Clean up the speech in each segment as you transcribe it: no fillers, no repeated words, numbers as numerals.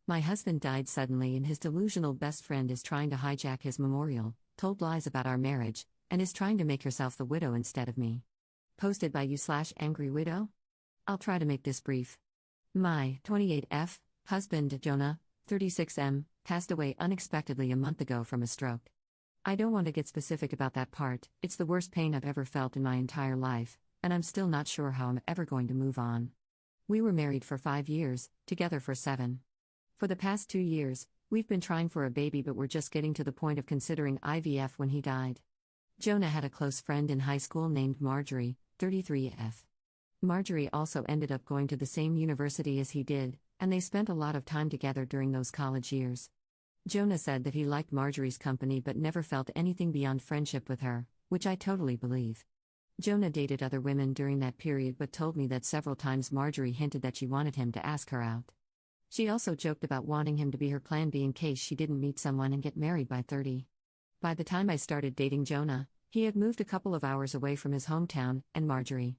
My husband died suddenly, and his delusional best friend is trying to hijack his memorial, told lies about our marriage, and is trying to make herself the widow instead of me. Posted by you/angry widow? I'll try to make this brief. My 28F husband, Jonah, 36M, passed away unexpectedly a month ago from a stroke. I don't want to get specific about that part, it's the worst pain I've ever felt in my entire life, and I'm still not sure how I'm ever going to move on. We were married for 5 years, together for 7. For the past 2 years, we've been trying for a baby, but we're just getting to the point of considering IVF when he died. Jonah had a close friend in high school named Marjorie, 33F. Marjorie also ended up going to the same university as he did, and they spent a lot of time together during those college years. Jonah said that he liked Marjorie's company but never felt anything beyond friendship with her, which I totally believe. Jonah dated other women during that period but told me that several times Marjorie hinted that she wanted him to ask her out. She also joked about wanting him to be her plan B in case she didn't meet someone and get married by 30. By the time I started dating Jonah, he had moved a couple of hours away from his hometown and Marjorie.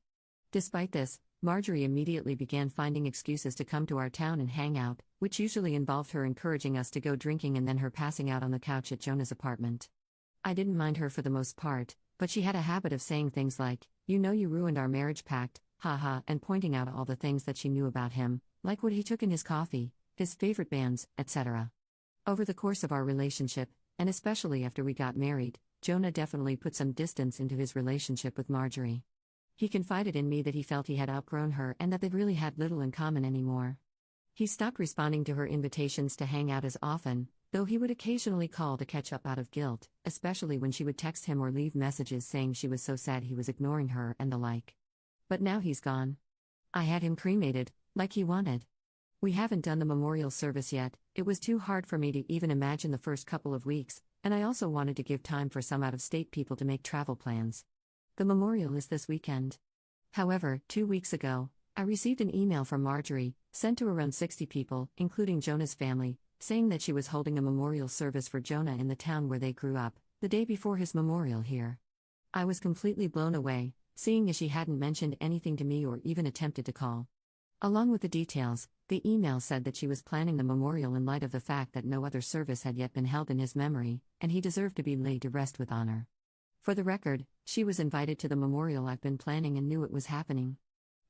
Despite this, Marjorie immediately began finding excuses to come to our town and hang out, which usually involved her encouraging us to go drinking and then her passing out on the couch at Jonah's apartment. I didn't mind her for the most part, but she had a habit of saying things like, "You know you ruined our marriage pact, haha," and pointing out all the things that she knew about him, like what he took in his coffee, his favorite bands, etc. Over the course of our relationship, and especially after we got married, Jonah definitely put some distance into his relationship with Marjorie. He confided in me that he felt he had outgrown her and that they really had little in common anymore. He stopped responding to her invitations to hang out as often, though he would occasionally call to catch up out of guilt, especially when she would text him or leave messages saying she was so sad he was ignoring her and the like. But now he's gone. I had him cremated, like he wanted. We haven't done the memorial service yet. It was too hard for me to even imagine the first couple of weeks, and I also wanted to give time for some out-of-state people to make travel plans. The memorial is this weekend. However, 2 weeks ago, I received an email from Marjorie, sent to around 60 people, including Jonah's family, saying that she was holding a memorial service for Jonah in the town where they grew up, the day before his memorial here. I was completely blown away, seeing as she hadn't mentioned anything to me or even attempted to call. Along with the details, the email said that she was planning the memorial in light of the fact that no other service had yet been held in his memory, and he deserved to be laid to rest with honor. For the record, she was invited to the memorial I've been planning and knew it was happening.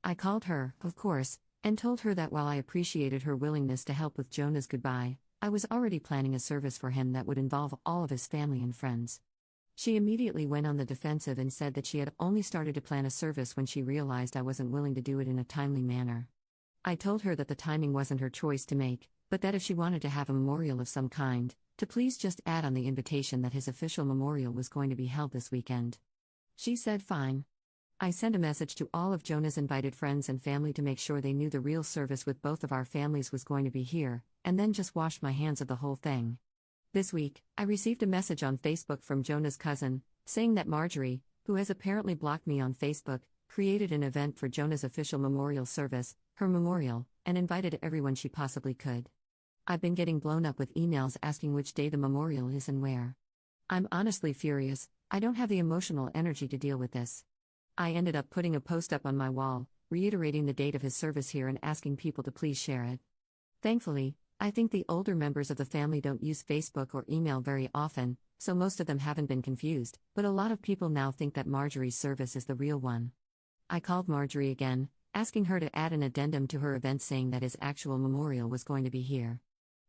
I called her, of course, and told her that while I appreciated her willingness to help with Jonah's goodbye, I was already planning a service for him that would involve all of his family and friends. She immediately went on the defensive and said that she had only started to plan a service when she realized I wasn't willing to do it in a timely manner. I told her that the timing wasn't her choice to make, but that if she wanted to have a memorial of some kind, to please just add on the invitation that his official memorial was going to be held this weekend. She said fine. I sent a message to all of Jonah's invited friends and family to make sure they knew the real service with both of our families was going to be here, and then just washed my hands of the whole thing. This week, I received a message on Facebook from Jonah's cousin, saying that Marjorie, who has apparently blocked me on Facebook, created an event for Jonah's official memorial service, her memorial, and invited everyone she possibly could. I've been getting blown up with emails asking which day the memorial is and where. I'm honestly furious. I don't have the emotional energy to deal with this. I ended up putting a post up on my wall, reiterating the date of his service here and asking people to please share it. Thankfully, I think the older members of the family don't use Facebook or email very often, so most of them haven't been confused, but a lot of people now think that Marjorie's service is the real one. I called Marjorie again, asking her to add an addendum to her event saying that his actual memorial was going to be here.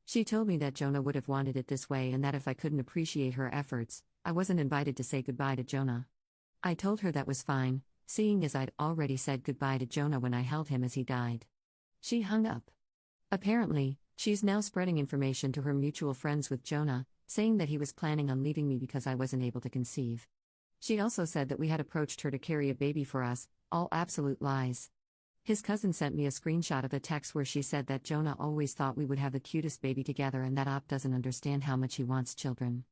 She told me that Jonah would have wanted it this way and that if I couldn't appreciate her efforts, I wasn't invited to say goodbye to Jonah. I told her that was fine, seeing as I'd already said goodbye to Jonah when I held him as he died. She hung up. Apparently, she's now spreading information to her mutual friends with Jonah, saying that he was planning on leaving me because I wasn't able to conceive. She also said that we had approached her to carry a baby for us, all absolute lies. His cousin sent me a screenshot of a text where she said that Jonah always thought we would have the cutest baby together and that Op doesn't understand how much he wants children.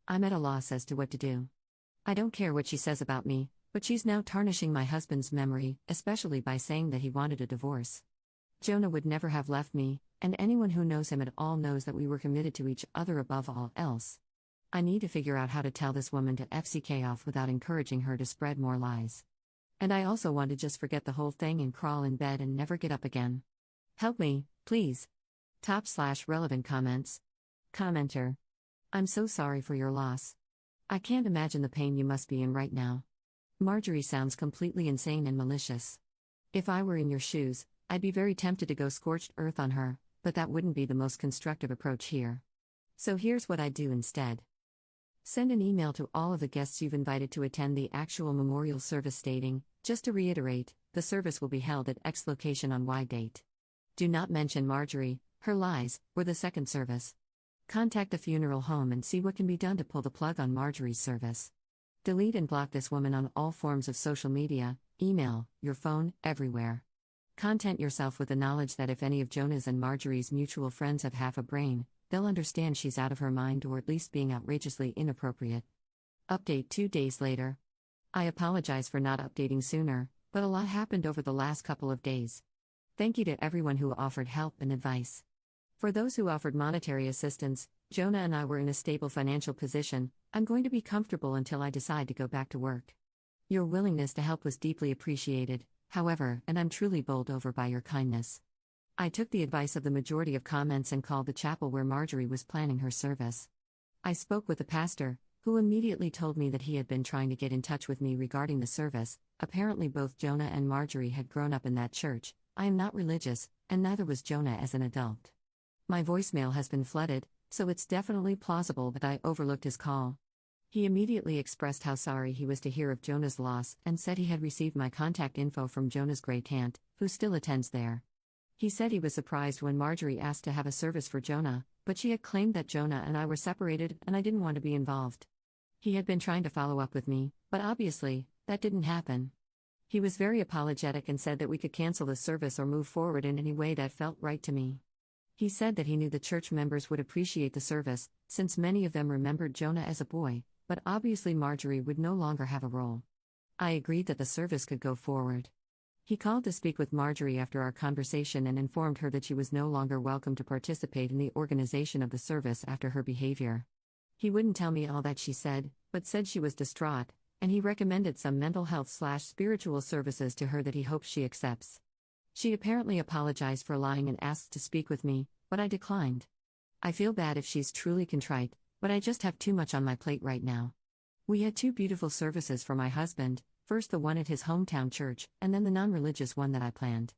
I'm at a loss as to what to do. I don't care what she says about me, but she's now tarnishing my husband's memory, especially by saying that he wanted a divorce. Jonah would never have left me, and anyone who knows him at all knows that we were committed to each other above all else. I need to figure out how to tell this woman to FCK off without encouraging her to spread more lies. And I also want to just forget the whole thing and crawl in bed and never get up again. Help me, please. Top/relevant comments. Commenter. I'm so sorry for your loss. I can't imagine the pain you must be in right now. Marjorie sounds completely insane and malicious. If I were in your shoes, I'd be very tempted to go scorched earth on her, but that wouldn't be the most constructive approach here. So here's what I'd do instead. Send an email to all of the guests you've invited to attend the actual memorial service stating, just to reiterate, the service will be held at X location on Y date. Do not mention Marjorie, her lies, or the second service. Contact the funeral home and see what can be done to pull the plug on Marjorie's service. Delete and block this woman on all forms of social media, email, your phone, everywhere. Content yourself with the knowledge that if any of Jonah's and Marjorie's mutual friends have half a brain, they'll understand she's out of her mind or at least being outrageously inappropriate. Update 2 days later. I apologize for not updating sooner, but a lot happened over the last couple of days. Thank you to everyone who offered help and advice. For those who offered monetary assistance, Jonah and I were in a stable financial position. I'm going to be comfortable until I decide to go back to work. Your willingness to help was deeply appreciated, however, and I'm truly bowled over by your kindness. I took the advice of the majority of comments and called the chapel where Marjorie was planning her service. I spoke with the pastor, who immediately told me that he had been trying to get in touch with me regarding the service. Apparently both Jonah and Marjorie had grown up in that church. I am not religious, and neither was Jonah as an adult. My voicemail has been flooded, so it's definitely plausible that I overlooked his call. He immediately expressed how sorry he was to hear of Jonah's loss and said he had received my contact info from Jonah's great aunt, who still attends there. He said he was surprised when Marjorie asked to have a service for Jonah, but she had claimed that Jonah and I were separated and I didn't want to be involved. He had been trying to follow up with me, but obviously, that didn't happen. He was very apologetic and said that we could cancel the service or move forward in any way that felt right to me. He said that he knew the church members would appreciate the service, since many of them remembered Jonah as a boy, but obviously Marjorie would no longer have a role. I agreed that the service could go forward. He called to speak with Marjorie after our conversation and informed her that she was no longer welcome to participate in the organization of the service after her behavior. He wouldn't tell me all that she said, but said she was distraught, and he recommended some mental health/spiritual services to her that he hopes she accepts. She apparently apologized for lying and asked to speak with me, but I declined. I feel bad if she's truly contrite, but I just have too much on my plate right now. We had 2 beautiful services for my husband, first the one at his hometown church, and then the non-religious one that I planned.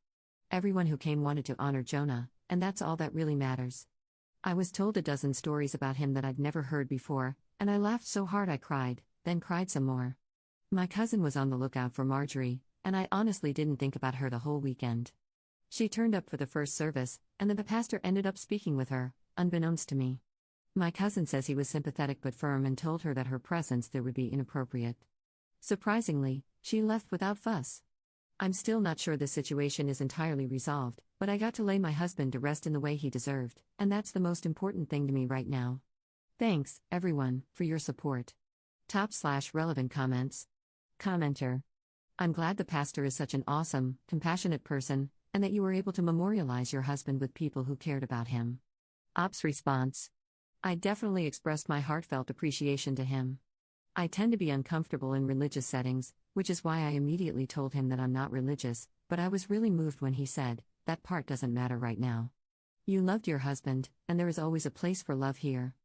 Everyone who came wanted to honor Jonah, and that's all that really matters. I was told a dozen stories about him that I'd never heard before, and I laughed so hard I cried, then cried some more. My cousin was on the lookout for Marjorie, and I honestly didn't think about her the whole weekend. She turned up for the first service, and then the pastor ended up speaking with her, unbeknownst to me. My cousin says he was sympathetic but firm and told her that her presence there would be inappropriate. Surprisingly, she left without fuss. I'm still not sure the situation is entirely resolved, but I got to lay my husband to rest in the way he deserved, and that's the most important thing to me right now. Thanks, everyone, for your support. Top/relevant comments. Commenter. I'm glad the pastor is such an awesome, compassionate person, and that you were able to memorialize your husband with people who cared about him. Ops response. I definitely expressed my heartfelt appreciation to him. I tend to be uncomfortable in religious settings, which is why I immediately told him that I'm not religious, but I was really moved when he said, "That part doesn't matter right now. You loved your husband, and there is always a place for love here."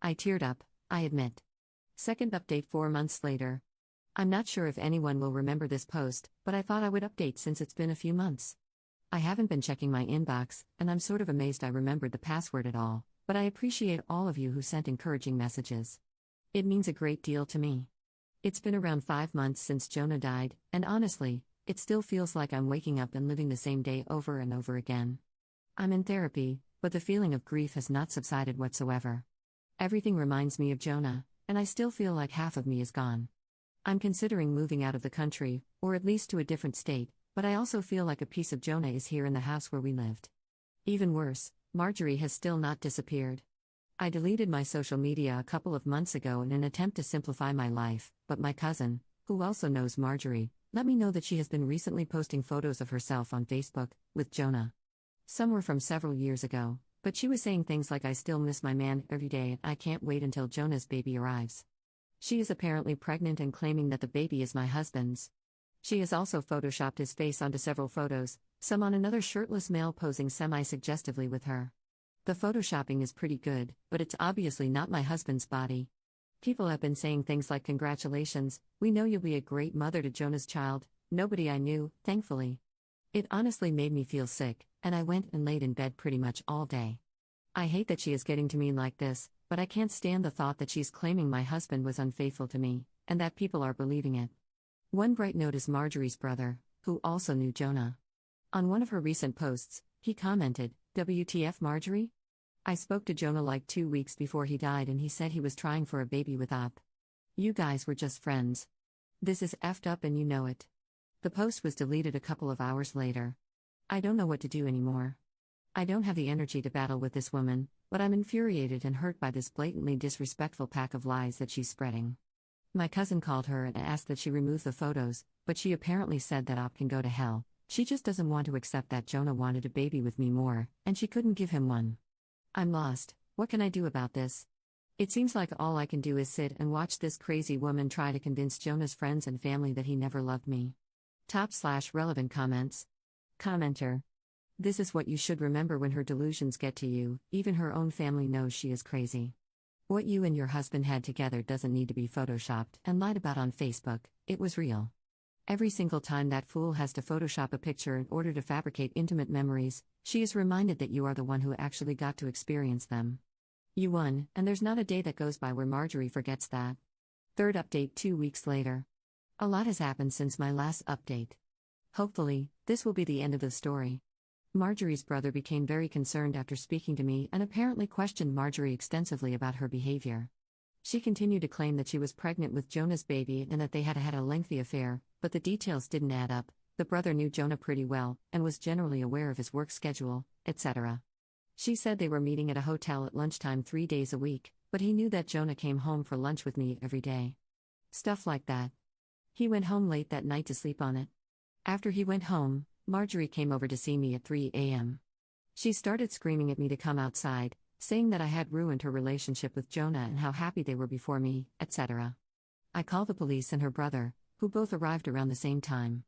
I teared up, I admit. Second update 4 months later. I'm not sure if anyone will remember this post, but I thought I would update since it's been a few months. I haven't been checking my inbox, and I'm sort of amazed I remembered the password at all, but I appreciate all of you who sent encouraging messages. It means a great deal to me. It's been around 5 months since Jonah died, and honestly, it still feels like I'm waking up and living the same day over and over again. I'm in therapy, but the feeling of grief has not subsided whatsoever. Everything reminds me of Jonah, and I still feel like half of me is gone. I'm considering moving out of the country, or at least to a different state, but I also feel like a piece of Jonah is here in the house where we lived. Even worse, Marjorie has still not disappeared. I deleted my social media a couple of months ago in an attempt to simplify my life, but my cousin, who also knows Marjorie, let me know that she has been recently posting photos of herself on Facebook, with Jonah. Some were from several years ago, but she was saying things like "I still miss my man every day and I can't wait until Jonah's baby arrives." She is apparently pregnant and claiming that the baby is my husband's. She has also photoshopped his face onto several photos, some on another shirtless male posing semi-suggestively with her. The photoshopping is pretty good, but it's obviously not my husband's body. People have been saying things like, "Congratulations, we know you'll be a great mother to Jonah's child." Nobody I knew, thankfully. It honestly made me feel sick, and I went and laid in bed pretty much all day. I hate that she is getting to me like this, but I can't stand the thought that she's claiming my husband was unfaithful to me, and that people are believing it. One bright note is Marjorie's brother, who also knew Jonah. On one of her recent posts, he commented, "WTF Marjorie? I spoke to Jonah like 2 weeks before he died and he said he was trying for a baby with Op. You guys were just friends. This is effed up and you know it." The post was deleted a couple of hours later. I don't know what to do anymore. I don't have the energy to battle with this woman, but I'm infuriated and hurt by this blatantly disrespectful pack of lies that she's spreading. My cousin called her and asked that she remove the photos, but she apparently said that Op can go to hell. She just doesn't want to accept that Jonah wanted a baby with me more, and she couldn't give him one. I'm lost. What can I do about this? It seems like all I can do is sit and watch this crazy woman try to convince Jonah's friends and family that he never loved me. Top/relevant comments. Commenter. This is what you should remember when her delusions get to you, even her own family knows she is crazy. What you and your husband had together doesn't need to be photoshopped and lied about on Facebook, it was real. Every single time that fool has to Photoshop a picture in order to fabricate intimate memories, she is reminded that you are the one who actually got to experience them. You won, and there's not a day that goes by where Marjorie forgets that. Third update 2 weeks later. A lot has happened since my last update. Hopefully, this will be the end of the story. Marjorie's brother became very concerned after speaking to me and apparently questioned Marjorie extensively about her behavior. She continued to claim that she was pregnant with Jonah's baby and that they had had a lengthy affair, but the details didn't add up. The brother knew Jonah pretty well and was generally aware of his work schedule, etc. She said they were meeting at a hotel at lunchtime 3 days a week, but he knew that Jonah came home for lunch with me every day. Stuff like that. He went home late that night to sleep on it. After he went home, Marjorie came over to see me at 3 a.m. She started screaming at me to come outside, saying that I had ruined her relationship with Jonah and how happy they were before me, etc. I called the police and her brother, who both arrived around the same time.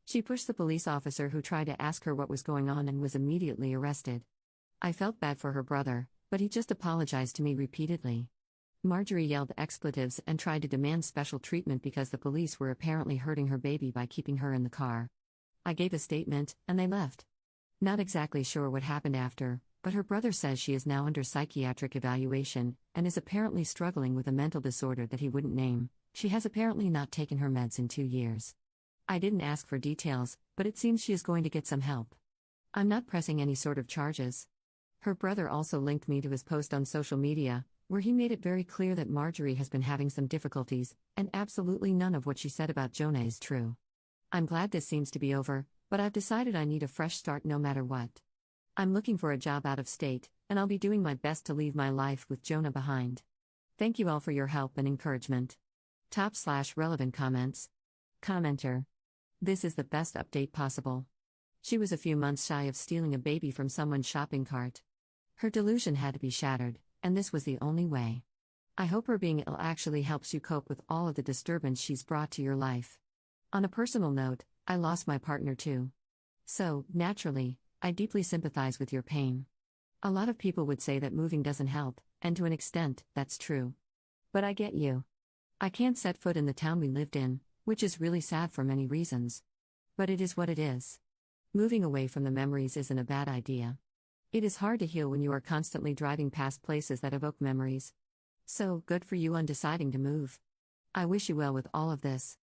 She pushed the police officer who tried to ask her what was going on and was immediately arrested. I felt bad for her brother, but he just apologized to me repeatedly. Marjorie yelled expletives and tried to demand special treatment because the police were apparently hurting her baby by keeping her in the car. I gave a statement, and they left. Not exactly sure what happened after, but her brother says she is now under psychiatric evaluation, and is apparently struggling with a mental disorder that he wouldn't name. She has apparently not taken her meds in 2 years. I didn't ask for details, but it seems she is going to get some help. I'm not pressing any sort of charges. Her brother also linked me to his post on social media, where he made it very clear that Marjorie has been having some difficulties, and absolutely none of what she said about Jonah is true. I'm glad this seems to be over, but I've decided I need a fresh start no matter what. I'm looking for a job out of state, and I'll be doing my best to leave my life with Jonah behind. Thank you all for your help and encouragement. Top/relevant comments. Commenter. This is the best update possible. She was a few months shy of stealing a baby from someone's shopping cart. Her delusion had to be shattered, and this was the only way. I hope her being ill actually helps you cope with all of the disturbance she's brought to your life. On a personal note, I lost my partner too. So, naturally, I deeply sympathize with your pain. A lot of people would say that moving doesn't help, and to an extent, that's true. But I get you. I can't set foot in the town we lived in, which is really sad for many reasons. But it is what it is. Moving away from the memories isn't a bad idea. It is hard to heal when you are constantly driving past places that evoke memories. So, good for you on deciding to move. I wish you well with all of this.